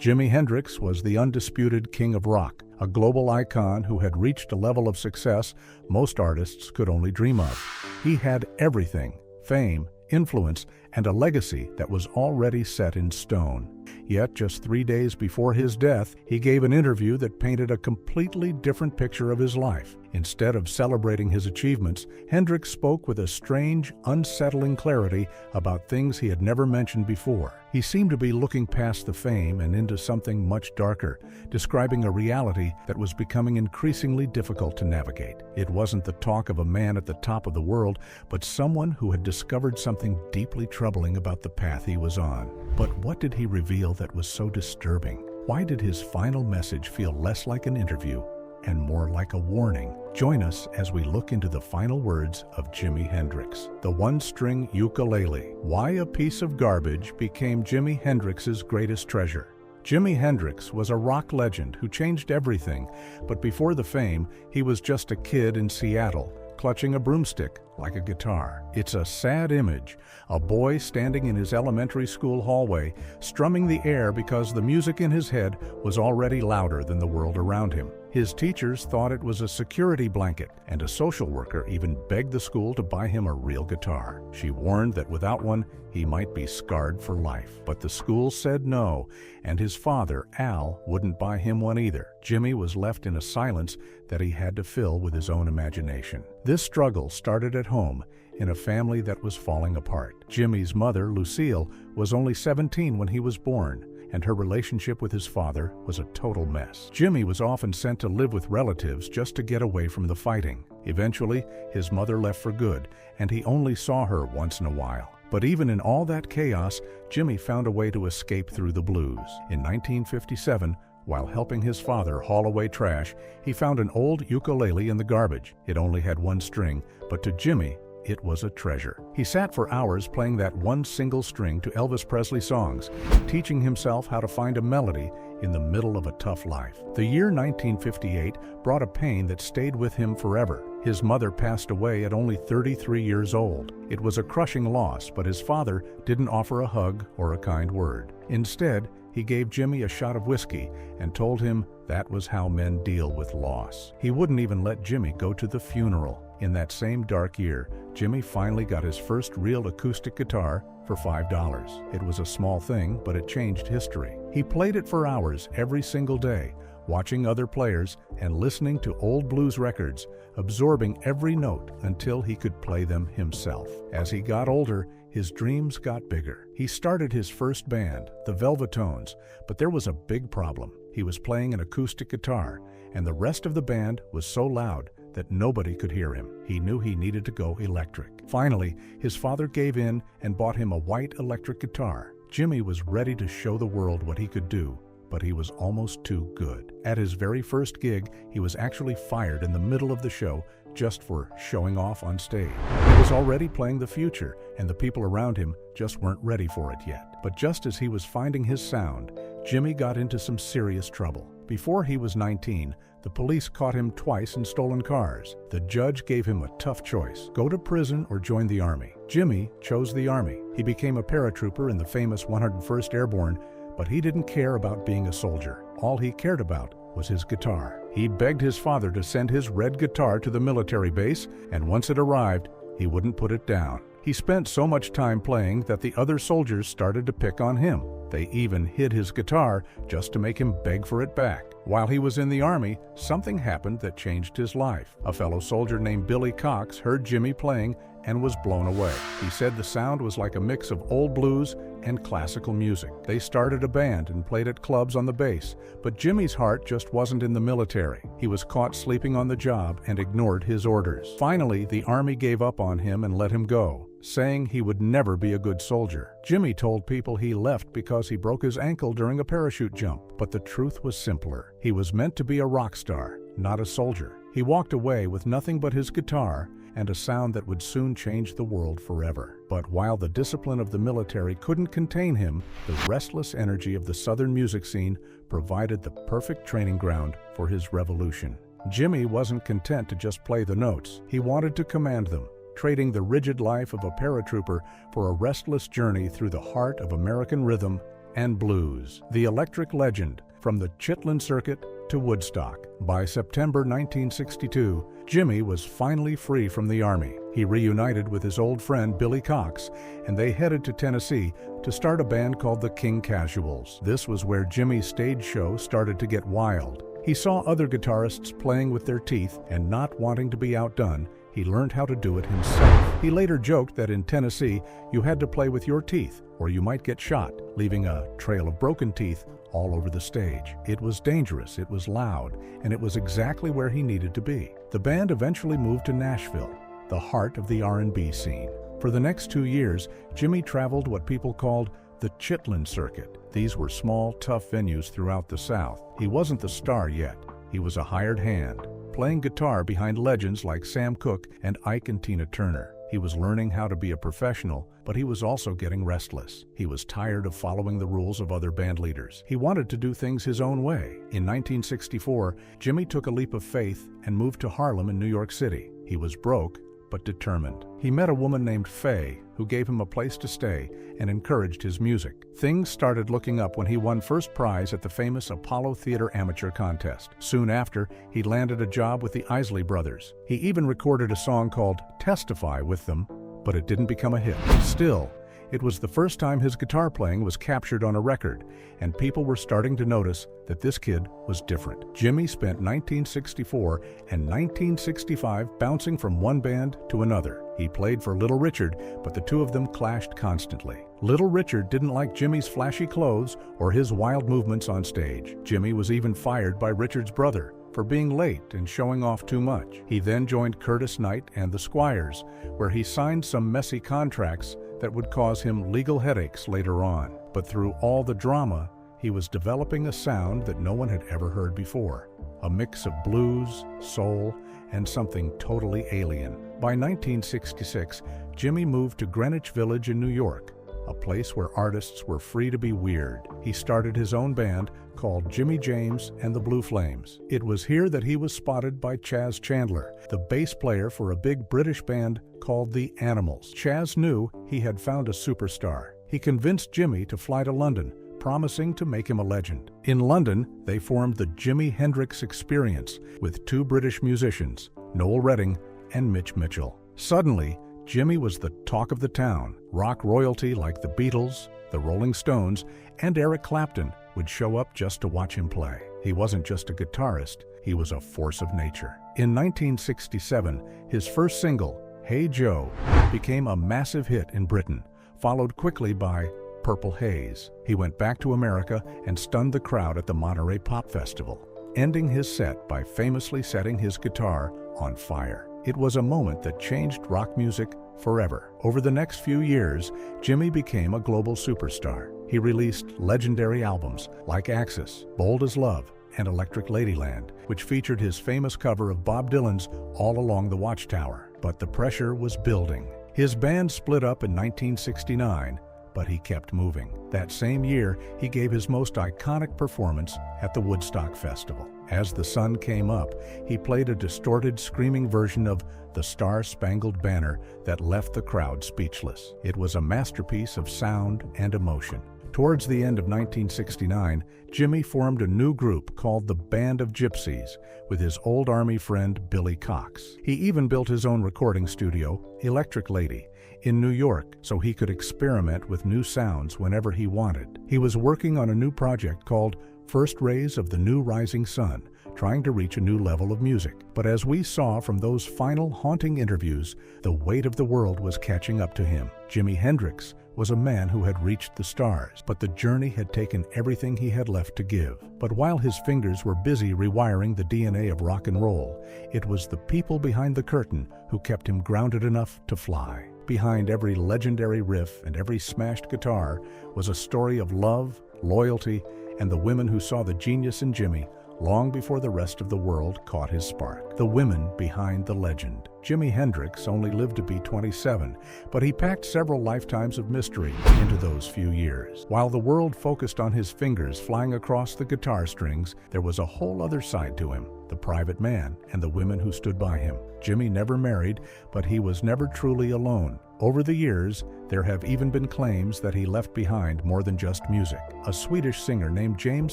Jimi Hendrix was the undisputed king of rock, a global icon who had reached a level of success most artists could only dream of. He had everything: fame, influence, and a legacy that was already set in stone. Yet, just 3 days before his death, he gave an interview that painted a completely different picture of his life. Instead of celebrating his achievements, Hendrix spoke with a strange, unsettling clarity about things he had never mentioned before. He seemed to be looking past the fame and into something much darker, describing a reality that was becoming increasingly difficult to navigate. It wasn't the talk of a man at the top of the world, but someone who had discovered something deeply troubling about the path he was on. But what did he reveal that was so disturbing? Why did his final message feel less like an interview and more like a warning? Join us as we look into the final words of Jimi Hendrix. The one-string ukulele. Why a piece of garbage became Jimi Hendrix's greatest treasure. Jimi Hendrix was a rock legend who changed everything, but before the fame, he was just a kid in Seattle, clutching a broomstick like a guitar. It's a sad image, a boy standing in his elementary school hallway, strumming the air because the music in his head was already louder than the world around him. His teachers thought it was a security blanket, and a social worker even begged the school to buy him a real guitar. She warned that without one, he might be scarred for life. But the school said no, and his father, Al, wouldn't buy him one either. Jimi was left in a silence that he had to fill with his own imagination. This struggle started at home, in a family that was falling apart. Jimi's mother, Lucille, was only 17 when he was born, and her relationship with his father was a total mess. Jimi was often sent to live with relatives just to get away from the fighting. Eventually, his mother left for good, and he only saw her once in a while. But even in all that chaos, Jimi found a way to escape through the blues. In 1957, while helping his father haul away trash, he found an old ukulele in the garbage. It only had one string, but to Jimi, it was a treasure. He sat for hours playing that one single string to Elvis Presley songs, teaching himself how to find a melody in the middle of a tough life. The year 1958 brought a pain that stayed with him forever. His mother passed away at only 33 years old. It was a crushing loss, but his father didn't offer a hug or a kind word. Instead, he gave Jimi a shot of whiskey and told him that was how men deal with loss. He wouldn't even let Jimi go to the funeral. In that same dark year, Jimi finally got his first real acoustic guitar for $5. It was a small thing, but it changed history. He played it for hours every single day, watching other players and listening to old blues records, absorbing every note until he could play them himself. As he got older, his dreams got bigger. He started his first band, the Velvetones, but there was a big problem. He was playing an acoustic guitar, and the rest of the band was so loud that nobody could hear him. He knew he needed to go electric. Finally, his father gave in and bought him a white electric guitar. Jimi was ready to show the world what he could do, but he was almost too good. At his very first gig, he was actually fired in the middle of the show just for showing off on stage. He was already playing the future, and the people around him just weren't ready for it yet. But just as he was finding his sound, Jimi got into some serious trouble. Before he was 19, the police caught him twice in stolen cars. The judge gave him a tough choice: go to prison or join the Army. Jimi chose the Army. He became a paratrooper in the famous 101st Airborne, but he didn't care about being a soldier. All he cared about was his guitar. He begged his father to send his red guitar to the military base, and once it arrived, he wouldn't put it down. He spent so much time playing that the other soldiers started to pick on him. They even hid his guitar just to make him beg for it back. While he was in the Army, something happened that changed his life. A fellow soldier named Billy Cox heard Jimi playing and was blown away. He said the sound was like a mix of old blues and classical music. They started a band and played at clubs on the base, but Jimi's heart just wasn't in the military. He was caught sleeping on the job and ignored his orders. Finally, the Army gave up on him and let him go, saying he would never be a good soldier. Jimi told people he left because he broke his ankle during a parachute jump, but the truth was simpler. He was meant to be a rock star, not a soldier. He walked away with nothing but his guitar and a sound that would soon change the world forever. But while the discipline of the military couldn't contain him, the restless energy of the Southern music scene provided the perfect training ground for his revolution. Jimi wasn't content to just play the notes. He wanted to command them, trading the rigid life of a paratrooper for a restless journey through the heart of American rhythm and blues. The electric legend, from the Chitlin Circuit to Woodstock. By September 1962, Jimi was finally free from the Army. He reunited with his old friend Billy Cox, and they headed to Tennessee to start a band called the King Casuals. This was where Jimi's stage show started to get wild. He saw other guitarists playing with their teeth, and not wanting to be outdone, he learned how to do it himself. He later joked that in Tennessee, you had to play with your teeth, or you might get shot, leaving a trail of broken teeth all over the stage. It was dangerous, it was loud, and it was exactly where he needed to be. The band eventually moved to Nashville, the heart of the R&B scene. For the next 2 years, Jimi traveled what people called the Chitlin Circuit. These were small, tough venues throughout the South. He wasn't the star yet. He was a hired hand, playing guitar behind legends like Sam Cooke and Ike and Tina Turner. He was learning how to be a professional, but he was also getting restless. He was tired of following the rules of other band leaders. He wanted to do things his own way. In 1964, Jimi took a leap of faith and moved to Harlem in New York City. He was broke, but determined. He met a woman named Faye, who gave him a place to stay and encouraged his music. Things started looking up when he won first prize at the famous Apollo Theater Amateur Contest. Soon after, he landed a job with the Isley Brothers. He even recorded a song called Testify with them, but it didn't become a hit. Still, it was the first time his guitar playing was captured on a record, and people were starting to notice that this kid was different. Jimi spent 1964 and 1965 bouncing from one band to another. He played for Little Richard, but the two of them clashed constantly. Little Richard didn't like Jimi's flashy clothes or his wild movements on stage. Jimi was even fired by Richard's brother for being late and showing off too much. He then joined Curtis Knight and the Squires, where he signed some messy contracts that would cause him legal headaches later on. But through all the drama, he was developing a sound that no one had ever heard before, a mix of blues, soul, and something totally alien. By 1966, Jimi moved to Greenwich Village in New York, a place where artists were free to be weird. He started his own band called Jimi James and the Blue Flames. It was here that he was spotted by Chas Chandler, the bass player for a big British band called the Animals. Chas knew he had found a superstar. He convinced Jimi to fly to London, promising to make him a legend. In London, they formed the Jimi Hendrix Experience with 2 British musicians, Noel Redding and Mitch Mitchell. Suddenly, Jimi was the talk of the town. Rock royalty like the Beatles, the Rolling Stones, and Eric Clapton would show up just to watch him play. He wasn't just a guitarist, he was a force of nature. In 1967, his first single, Hey Joe, became a massive hit in Britain, followed quickly by Purple Haze. He went back to America and stunned the crowd at the Monterey Pop Festival, ending his set by famously setting his guitar on fire. It was a moment that changed rock music forever. Over the next few years, Jimi became a global superstar. He released legendary albums like Axis, Bold as Love, and Electric Ladyland, which featured his famous cover of Bob Dylan's All Along the Watchtower. But the pressure was building. His band split up in 1969, but he kept moving. That same year, he gave his most iconic performance at the Woodstock Festival. As the sun came up, he played a distorted, screaming version of The Star-Spangled Banner that left the crowd speechless. It was a masterpiece of sound and emotion. Towards the end of 1969, Jimi formed a new group called the Band of Gypsies with his old Army friend Billy Cox. He even built his own recording studio, Electric Lady, in New York, so he could experiment with new sounds whenever he wanted. He was working on a new project called First Rays of the New Rising Sun, trying to reach a new level of music. But as we saw from those final haunting interviews, the weight of the world was catching up to him. Jimi Hendrix was a man who had reached the stars, but the journey had taken everything he had left to give. But while his fingers were busy rewiring the DNA of rock and roll, it was the people behind the curtain who kept him grounded enough to fly. Behind every legendary riff and every smashed guitar was a story of love, loyalty, and the women who saw the genius in Jimi long before the rest of the world caught his spark. The women behind the legend. Jimi Hendrix only lived to be 27, but he packed several lifetimes of mystery into those few years. While the world focused on his fingers flying across the guitar strings, there was a whole other side to him, the private man and the women who stood by him. Jimi never married, but he was never truly alone. Over the years, there have even been claims that he left behind more than just music. A Swedish singer named James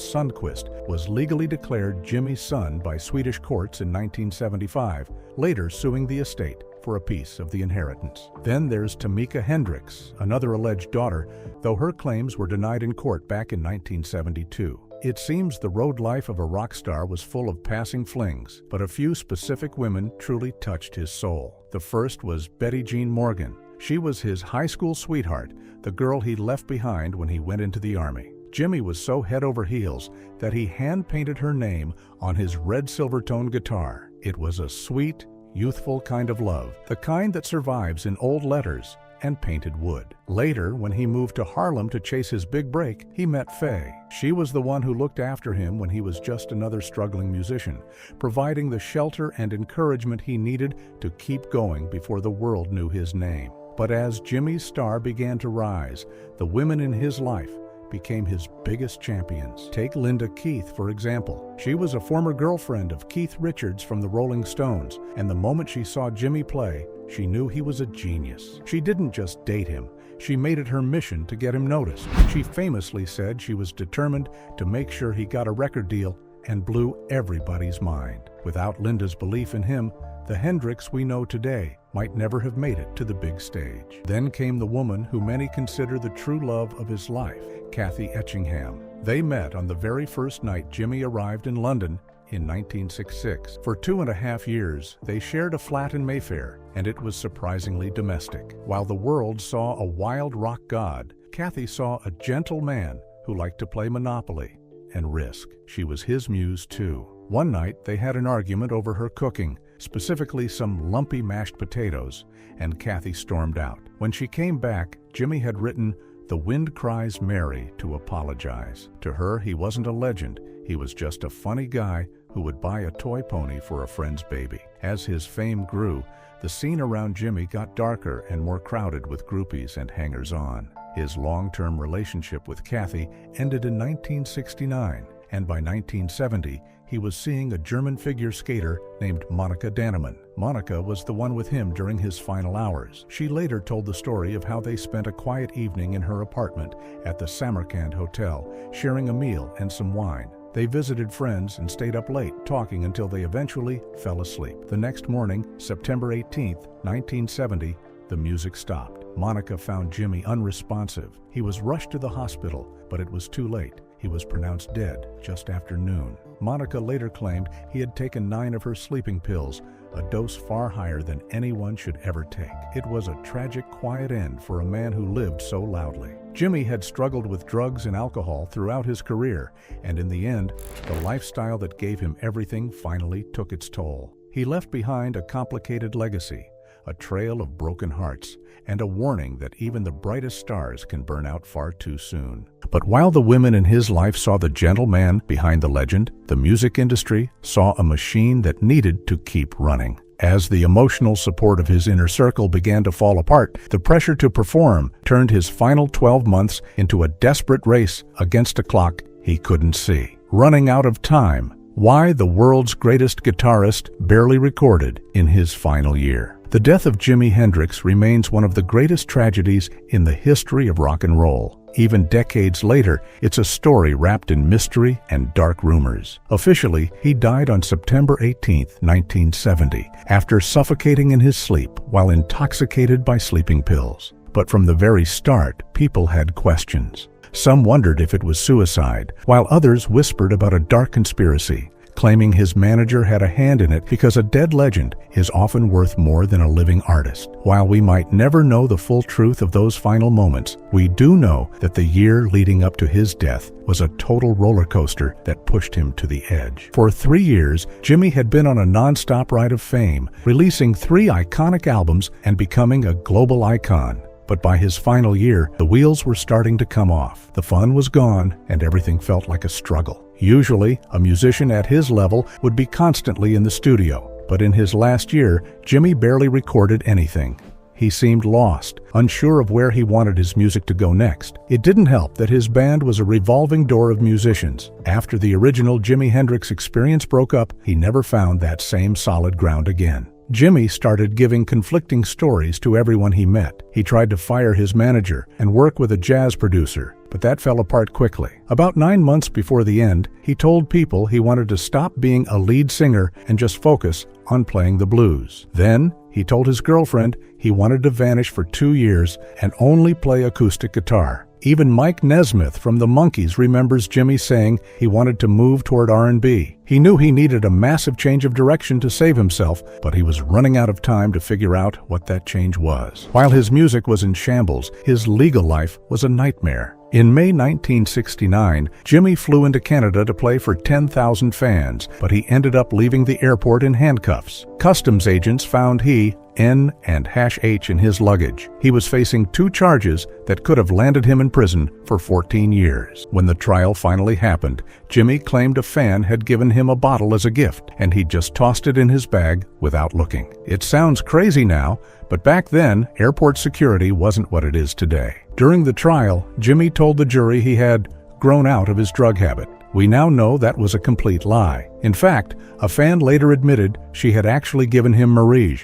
Sundquist was legally declared Jimmy's son by Swedish courts in 1975, later suing the estate for a piece of the inheritance. Then there's Jimi Hendrix, another alleged daughter, though her claims were denied in court back in 1972. It seems the road life of a rock star was full of passing flings, but a few specific women truly touched his soul. The first was Betty Jean Morgan. She was his high school sweetheart, the girl he left behind when he went into the Army. Jimmy was so head over heels that he hand-painted her name on his red silvertone guitar. It was a sweet, youthful kind of love, the kind that survives in old letters and painted wood. Later, when he moved to Harlem to chase his big break, he met Faye. She was the one who looked after him when he was just another struggling musician, providing the shelter and encouragement he needed to keep going before the world knew his name. But as Jimmy's star began to rise, the women in his life became his biggest champions. Take Linda Keith, for example. She was a former girlfriend of Keith Richards from the Rolling Stones, and the moment she saw Jimmy play, she knew he was a genius. She didn't just date him, she made it her mission to get him noticed. She famously said she was determined to make sure he got a record deal and blew everybody's mind. Without Linda's belief in him, the Hendrix we know today might never have made it to the big stage. Then came the woman who many consider the true love of his life, Kathy Etchingham. They met on the very first night Jimmy arrived in London in 1966. For 2.5 years, they shared a flat in Mayfair, and it was surprisingly domestic. While the world saw a wild rock god, Kathy saw a gentle man who liked to play Monopoly and Risk. She was his muse too. One night, they had an argument over her cooking, specifically some lumpy mashed potatoes, and Kathy stormed out. When she came back, Jimmy had written "The Wind Cries Mary" to apologize. To her, he wasn't a legend. He was just a funny guy who would buy a toy pony for a friend's baby. As his fame grew, the scene around Jimmy got darker and more crowded with groupies and hangers-on. His long-term relationship with Kathy ended in 1969, and by 1970, he was seeing a German figure skater named Monika Dannemann. Monika was the one with him during his final hours. She later told the story of how they spent a quiet evening in her apartment at the Samarkand Hotel, sharing a meal and some wine. They visited friends and stayed up late, talking until they eventually fell asleep. The next morning, September 18, 1970, the music stopped. Monika found Jimmy unresponsive. He was rushed to the hospital, but it was too late. He was pronounced dead just after noon. Monika later claimed he had taken 9 of her sleeping pills, a dose far higher than anyone should ever take. It was a tragic, quiet end for a man who lived so loudly. Jimmy had struggled with drugs and alcohol throughout his career, and in the end, the lifestyle that gave him everything finally took its toll. He left behind a complicated legacy, a trail of broken hearts, and a warning that even the brightest stars can burn out far too soon. But while the women in his life saw the gentle man behind the legend, the music industry saw a machine that needed to keep running. As the emotional support of his inner circle began to fall apart, the pressure to perform turned his final 12 months into a desperate race against a clock he couldn't see. Running out of time. Why the world's greatest guitarist barely recorded in his final year. The death of Jimi Hendrix remains one of the greatest tragedies in the history of rock and roll. Even decades later, it's a story wrapped in mystery and dark rumors. Officially, he died on September 18, 1970, after suffocating in his sleep while intoxicated by sleeping pills. But from the very start, people had questions. Some wondered if it was suicide, while others whispered about a dark conspiracy, claiming his manager had a hand in it because a dead legend is often worth more than a living artist. While we might never know the full truth of those final moments, we do know that the year leading up to his death was a total roller coaster that pushed him to the edge. For 3 years, Jimmy had been on a non-stop ride of fame, releasing 3 iconic albums and becoming a global icon. But by his final year, the wheels were starting to come off. The fun was gone, and everything felt like a struggle. Usually, a musician at his level would be constantly in the studio, but in his last year, Jimmy barely recorded anything. He seemed lost, unsure of where he wanted his music to go next. It didn't help that his band was a revolving door of musicians. After the original Jimi Hendrix experience broke up, he never found that same solid ground again. Jimi started giving conflicting stories to everyone he met. He tried to fire his manager and work with a jazz producer, but that fell apart quickly. About 9 months before the end, he told people he wanted to stop being a lead singer and just focus on playing the blues. Then, he told his girlfriend he wanted to vanish for 2 years and only play acoustic guitar. Even Mike Nesmith from the Monkees remembers Jimi saying he wanted to move toward R&B. He knew he needed a massive change of direction to save himself, but he was running out of time to figure out what that change was. While his music was in shambles, his legal life was a nightmare. In May 1969, Jimi flew into Canada to play for 10,000 fans, but he ended up leaving the airport in handcuffs. Customs agents found he, N and #H in his luggage. He was facing 2 charges that could have landed him in prison for 14 years. When the trial finally happened, Jimi claimed a fan had given him a bottle as a gift, and he just tossed it in his bag without looking. It sounds crazy now, but back then, airport security wasn't what it is today. During the trial, Jimi told the jury he had grown out of his drug habit. We now know that was a complete lie. In fact, a fan later admitted she had actually given him Marie,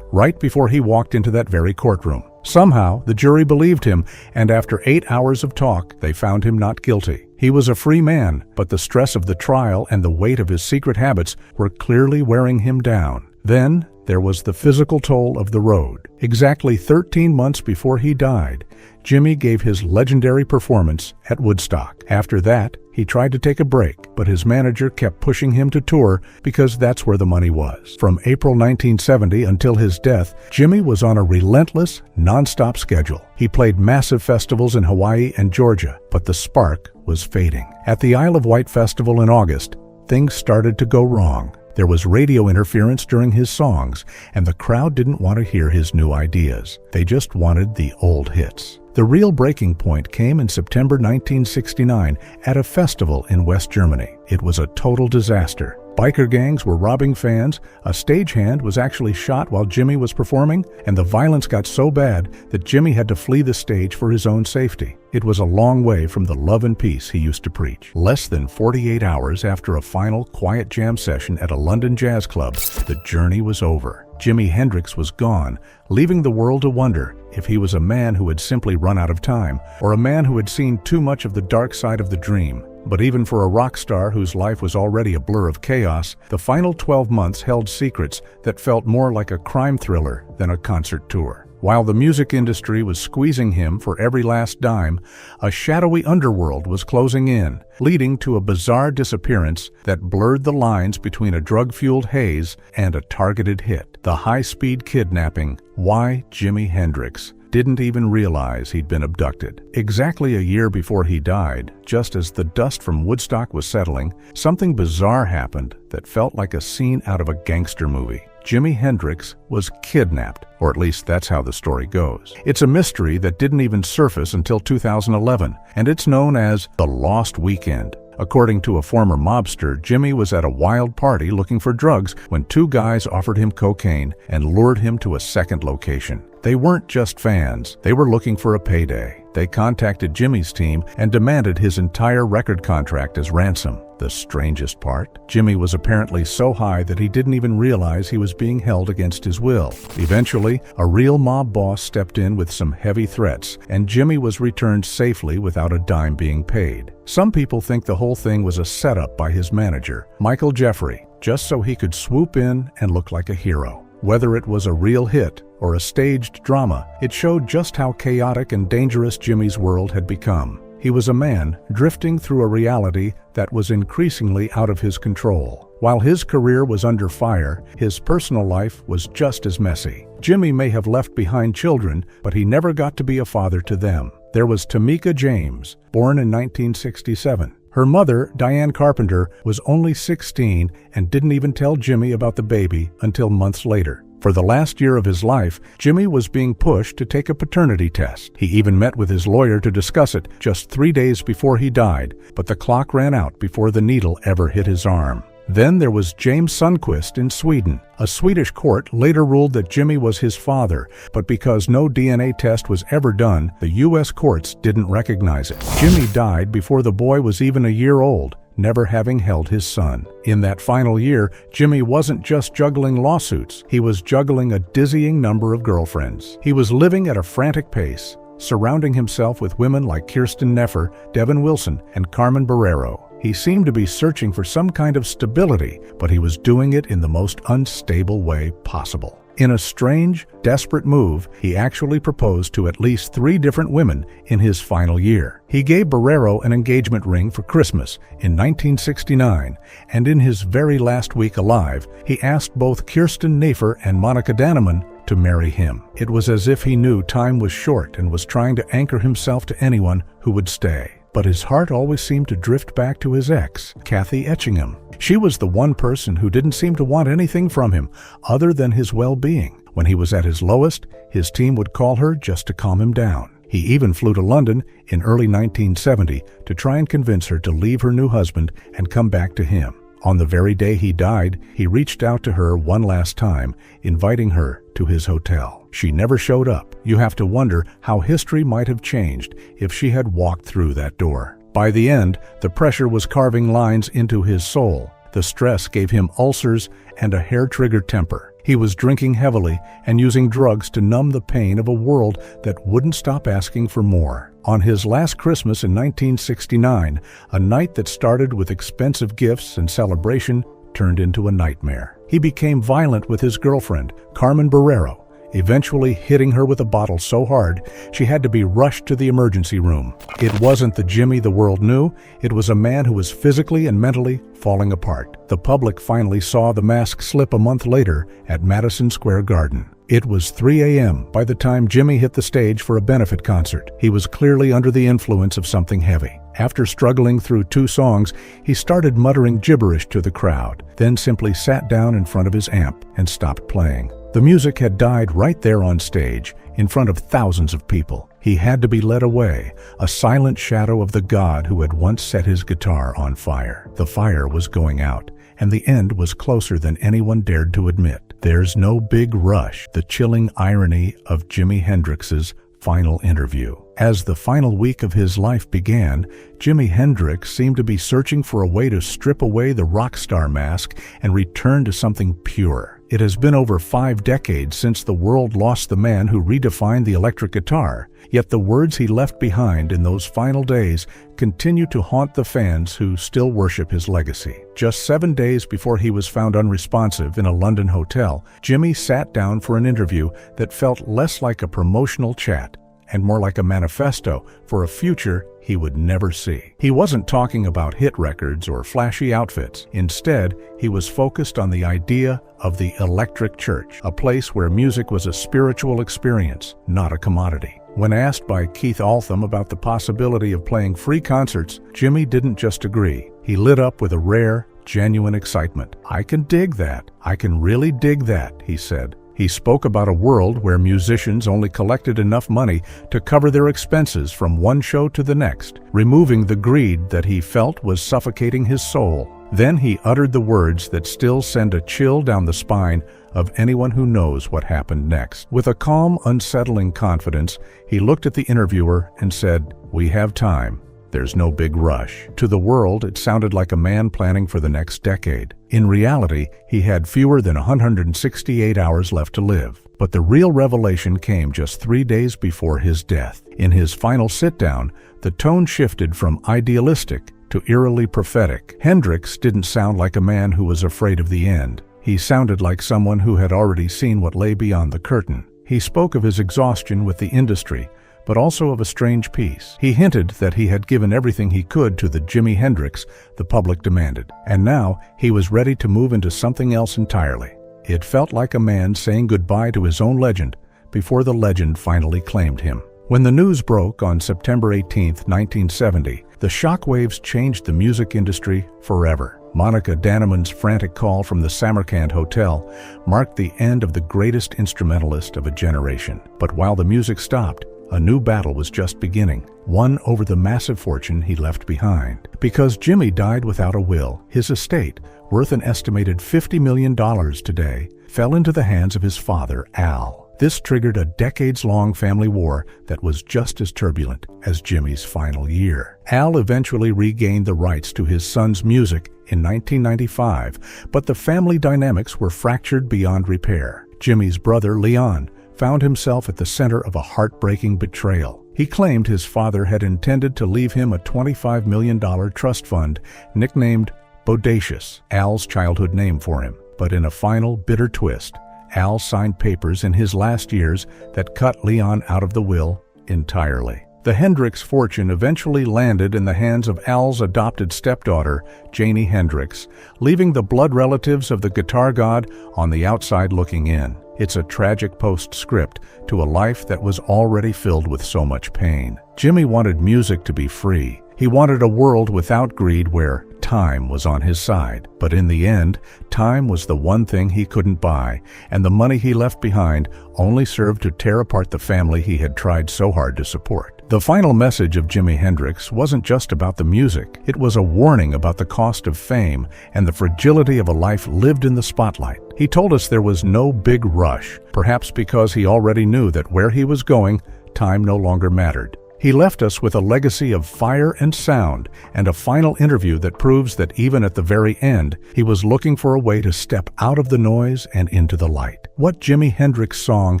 right before he walked into that very courtroom. Somehow, the jury believed him, and after 8 hours of talk, they found him not guilty. He was a free man, but the stress of the trial and the weight of his secret habits were clearly wearing him down. Then, there was the physical toll of the road. Exactly 13 months before he died, Jimi gave his legendary performance at Woodstock. After that, he tried to take a break, but his manager kept pushing him to tour because that's where the money was. From April 1970 until his death, Jimi was on a relentless, non-stop schedule. He played massive festivals in Hawaii and Georgia, but the spark was fading. At the Isle of Wight Festival in August, things started to go wrong. There was radio interference during his songs, and the crowd didn't want to hear his new ideas. They just wanted the old hits. The real breaking point came in September 1969 at a festival in West Germany. It was a total disaster. Biker gangs were robbing fans, a stagehand was actually shot while Jimi was performing, and the violence got so bad that Jimi had to flee the stage for his own safety. It was a long way from the love and peace he used to preach. Less than 48 hours after a final quiet jam session at a London jazz club, the journey was over. Jimi Hendrix was gone, leaving the world to wonder if he was a man who had simply run out of time, or a man who had seen too much of the dark side of the dream. But even for a rock star whose life was already a blur of chaos, the final 12 months held secrets that felt more like a crime thriller than a concert tour. While the music industry was squeezing him for every last dime, a shadowy underworld was closing in, leading to a bizarre disappearance that blurred the lines between a drug-fueled haze and a targeted hit. The high-speed kidnapping. Why Jimi Hendrix didn't even realize he'd been abducted. Exactly a year before he died, just as the dust from Woodstock was settling, something bizarre happened that felt like a scene out of a gangster movie. Jimi Hendrix was kidnapped, or at least that's how the story goes. It's a mystery that didn't even surface until 2011, and it's known as the Lost Weekend. According to a former mobster, Jimi was at a wild party looking for drugs when 2 guys offered him cocaine and lured him to a second location. They weren't just fans, they were looking for a payday. They contacted Jimi's team and demanded his entire record contract as ransom. The strangest part? Jimi was apparently so high that he didn't even realize he was being held against his will. Eventually, a real mob boss stepped in with some heavy threats, and Jimi was returned safely without a dime being paid. Some people think the whole thing was a setup by his manager, Michael Jeffrey, just so he could swoop in and look like a hero. Whether it was a real hit or a staged drama, it showed just how chaotic and dangerous Jimi's world had become. He was a man drifting through a reality that was increasingly out of his control. While his career was under fire, his personal life was just as messy. Jimi may have left behind children, but he never got to be a father to them. There was Tamika James, born in 1967. Her mother, Diane Carpenter, was only 16 and didn't even tell Jimi about the baby until months later. For the last year of his life, Jimi was being pushed to take a paternity test. He even met with his lawyer to discuss it just 3 days before he died, but the clock ran out before the needle ever hit his arm. Then there was James Sundquist in Sweden. A Swedish court later ruled that Jimi was his father, but because no DNA test was ever done, the U.S. courts didn't recognize it. Jimi died before the boy was even a year old, never having held his son. In that final year, Jimi wasn't just juggling lawsuits, he was juggling a dizzying number of girlfriends. He was living at a frantic pace, surrounding himself with women like Kirsten Nefer, Devin Wilson, and Carmen Barrero. He seemed to be searching for some kind of stability, but he was doing it in the most unstable way possible. In a strange, desperate move, he actually proposed to at least 3 different women in his final year. He gave Barrero an engagement ring for Christmas in 1969, and in his very last week alive, he asked both Kirsten Nefer and Monica Dannemann to marry him. It was as if he knew time was short and was trying to anchor himself to anyone who would stay. But his heart always seemed to drift back to his ex, Kathy Etchingham. She was the one person who didn't seem to want anything from him other than his well-being. When he was at his lowest, his team would call her just to calm him down. He even flew to London in early 1970 to try and convince her to leave her new husband and come back to him. On the very day he died, he reached out to her one last time, inviting her to his hotel. She never showed up. You have to wonder how history might have changed if she had walked through that door. By the end, the pressure was carving lines into his soul. The stress gave him ulcers and a hair-triggered temper. He was drinking heavily and using drugs to numb the pain of a world that wouldn't stop asking for more. On his last Christmas in 1969, a night that started with expensive gifts and celebration turned into a nightmare. He became violent with his girlfriend, Carmen Barrero, eventually hitting her with a bottle so hard she had to be rushed to the emergency room. It wasn't the Jimi the world knew, it was a man who was physically and mentally falling apart. The public finally saw the mask slip a month later at Madison Square Garden. It was 3 a.m. by the time Jimi hit the stage for a benefit concert. He was clearly under the influence of something heavy. After struggling through 2 songs, he started muttering gibberish to the crowd, then simply sat down in front of his amp and stopped playing. The music had died right there on stage, in front of thousands of people. He had to be led away, a silent shadow of the god who had once set his guitar on fire. The fire was going out, and the end was closer than anyone dared to admit. There's no big rush, the chilling irony of Jimi Hendrix's final interview. As the final week of his life began, Jimi Hendrix seemed to be searching for a way to strip away the rock star mask and return to something pure. It has been over 5 decades since the world lost the man who redefined the electric guitar, yet the words he left behind in those final days continue to haunt the fans who still worship his legacy. Just 7 days before he was found unresponsive in a London hotel, Jimi sat down for an interview that felt less like a promotional chat and more like a manifesto for a future he would never see. He wasn't talking about hit records or flashy outfits. Instead, he was focused on the idea of the electric church, a place where music was a spiritual experience, not a commodity. When asked by Keith Altham about the possibility of playing free concerts, Jimi didn't just agree. He lit up with a rare, genuine excitement. "I can dig that. I can really dig that," he said. He spoke about a world where musicians only collected enough money to cover their expenses from one show to the next, removing the greed that he felt was suffocating his soul. Then he uttered the words that still send a chill down the spine of anyone who knows what happened next. With a calm, unsettling confidence, he looked at the interviewer and said, "We have time. There's no big rush." To the world, it sounded like a man planning for the next decade. In reality, he had fewer than 168 hours left to live. But the real revelation came just 3 days before his death. In his final sit-down, the tone shifted from idealistic to eerily prophetic. Hendrix didn't sound like a man who was afraid of the end. He sounded like someone who had already seen what lay beyond the curtain. He spoke of his exhaustion with the industry, but also of a strange peace. He hinted that he had given everything he could to the Jimi Hendrix the public demanded, and now he was ready to move into something else entirely. It felt like a man saying goodbye to his own legend before the legend finally claimed him. When the news broke on September 18, 1970, the shockwaves changed the music industry forever. Monica Dannemann's frantic call from the Samarkand Hotel marked the end of the greatest instrumentalist of a generation. But while the music stopped, a new battle was just beginning, one over the massive fortune he left behind. Because Jimi died without a will, his estate, worth an estimated $50 million today, fell into the hands of his father, Al. This triggered a decades-long family war that was just as turbulent as Jimi's final year. Al eventually regained the rights to his son's music in 1995, but the family dynamics were fractured beyond repair. Jimi's brother, Leon, found himself at the center of a heartbreaking betrayal. He claimed his father had intended to leave him a $25 million trust fund nicknamed Bodacious, Al's childhood name for him. But in a final, bitter twist, Al signed papers in his last years that cut Leon out of the will entirely. The Hendrix fortune eventually landed in the hands of Al's adopted stepdaughter, Jimi Hendrix, leaving the blood relatives of the guitar god on the outside looking in. It's a tragic postscript to a life that was already filled with so much pain. Jimi wanted music to be free. He wanted a world without greed where time was on his side. But in the end, time was the one thing he couldn't buy, and the money he left behind only served to tear apart the family he had tried so hard to support. The final message of Jimi Hendrix wasn't just about the music. It was a warning about the cost of fame and the fragility of a life lived in the spotlight. He told us there was no big rush, perhaps because he already knew that where he was going, time no longer mattered. He left us with a legacy of fire and sound and a final interview that proves that even at the very end, he was looking for a way to step out of the noise and into the light. What Jimi Hendrix song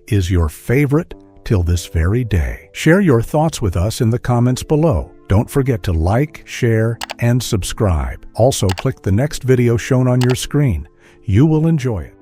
is your favorite till this very day? Share your thoughts with us in the comments below. Don't forget to like, share, and subscribe. Also, click the next video shown on your screen. You will enjoy it.